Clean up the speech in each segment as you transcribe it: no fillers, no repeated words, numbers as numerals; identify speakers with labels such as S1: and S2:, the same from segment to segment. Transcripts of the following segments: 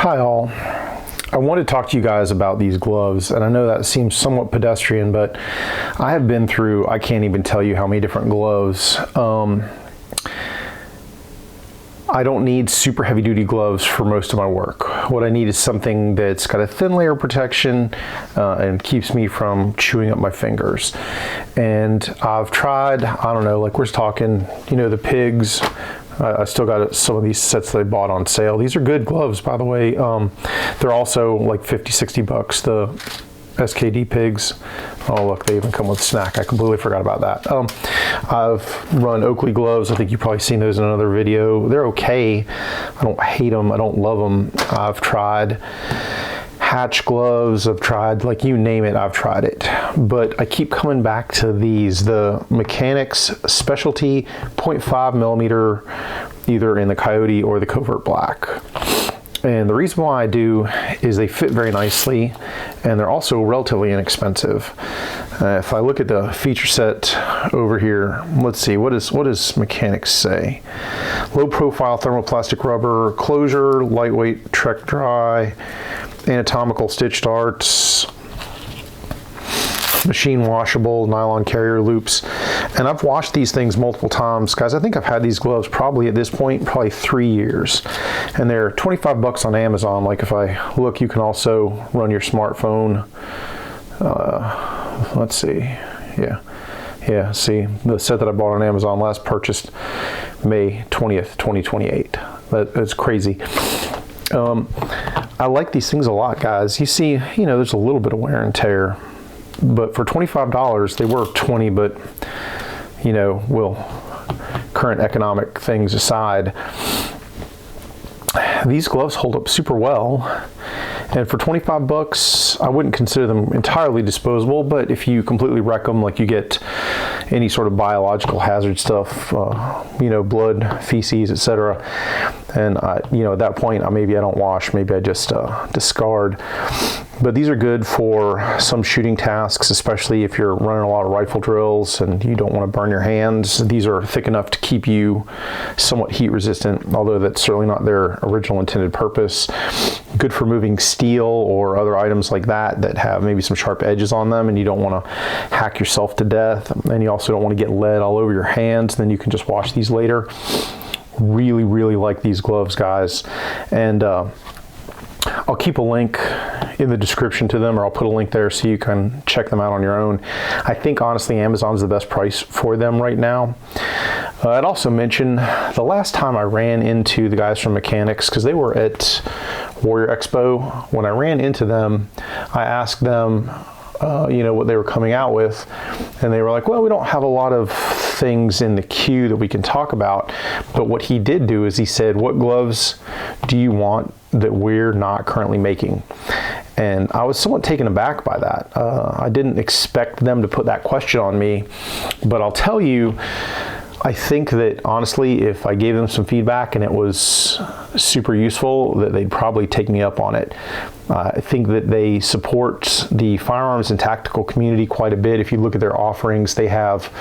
S1: Hi all. I wanted to talk to you guys about these gloves, and I know that seems somewhat pedestrian, but I have been through, I can't even tell you how many different gloves. I don't need super heavy duty gloves for most of my work. What I need is something that's got a thin layer of protection and keeps me from chewing up my fingers. And I've tried, I don't know, like we're talking, you know, the pigs. I still got some of these sets that I bought on sale. These are good gloves, by the way. They're also like 50, 60 bucks, the SKD pigs. Oh look, they even come with a snack. I completely forgot about that. I've run Oakley gloves. I think you've probably seen those in another video. They're okay. I don't hate them. I don't love them. I've tried Hatch gloves. I've tried, like, you name it, I've tried it. But I keep coming back to these, the Mechanix Specialty 0.5 millimeter, either in the Coyote or the Covert Black. And the reason why I do is they fit very nicely, and they're also relatively inexpensive. If I look at the feature set over here, let's see, what does Mechanix say? Low profile thermoplastic rubber, closure, lightweight Trek dry, anatomical stitch darts, machine washable nylon carrier loops. And I've washed these things multiple times. Guys, I think I've had these gloves probably at this point, probably 3 years. And they're 25 bucks on Amazon. Like if I look, you can also run your smartphone. Let's see, yeah, see, the set that I bought on Amazon last purchased May 20th, 2028. That's crazy. I like these things a lot, guys. You see, you know, there's a little bit of wear and tear, but for $25, they were 20, but you know, current economic things aside, these gloves hold up super well. And for 25 bucks, I wouldn't consider them entirely disposable, but if you completely wreck them, like you get any sort of biological hazard stuff, you know, blood, feces, etc. And you know, at that point, maybe I don't wash, maybe I just discard. But these are good for some shooting tasks, especially if you're running a lot of rifle drills and you don't want to burn your hands. These are thick enough to keep you somewhat heat resistant, although that's certainly not their original intended purpose. Good for moving steel or other items like that that have maybe some sharp edges on them, and you don't want to hack yourself to death. And you also don't want to get lead all over your hands. Then you can just wash these later. Really, really like these gloves, guys. And I'll keep a link in the description to them, or I'll put a link there so you can check them out on your own. I think honestly Amazon's the best price for them right now. I'd also mention the last time I ran into the guys from Mechanix, because they were at Warrior Expo. When I ran into them, I asked them you know, what they were coming out with, and they were like, well, we don't have a lot of things in the queue that we can talk about. But what he did do is he said, what gloves do you want that we're not currently making? And I was somewhat taken aback by that. I didn't expect them to put that question on me, but I'll tell you, I think that honestly, if I gave them some feedback and it was super useful, that they'd probably take me up on it. I think that they support the firearms and tactical community quite a bit. If you look at their offerings, they have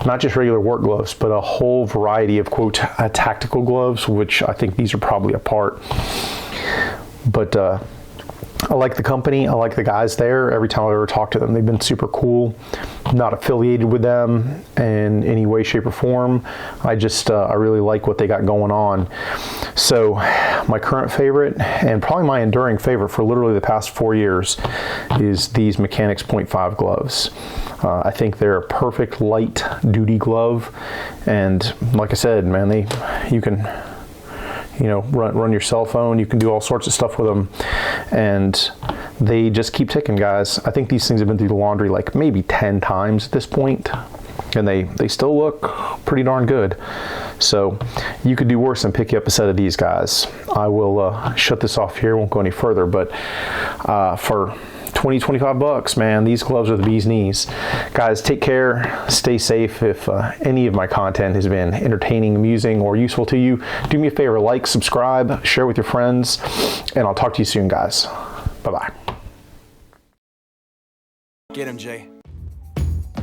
S1: not just regular work gloves, but a whole variety of, quote, tactical gloves, which I think these are probably a part. But I like the company. I like the guys there. Every time I've ever talked to them, they've been super cool. Not affiliated with them in any way, shape, or form. I really like what they got going on. So my current favorite, and probably my enduring favorite for literally the past 4 years, is these Mechanix 0.5 gloves. I think they're a perfect light duty glove. And like I said, man, you can, you know, run your cell phone. You can do all sorts of stuff with them, and they just keep ticking, guys. I think these things have been through the laundry like maybe 10 times at this point, and they still look pretty darn good. So you could do worse than pick you up a set of these, guys. I will shut this off here. Won't go any further, but for 20-25 bucks, man, these gloves are the bee's knees. Guys, take care, stay safe. If any of my content has been entertaining, amusing, or useful to you, do me a favor, like, subscribe, share with your friends, and I'll talk to you soon, guys. Bye-bye.
S2: Get him, Jay.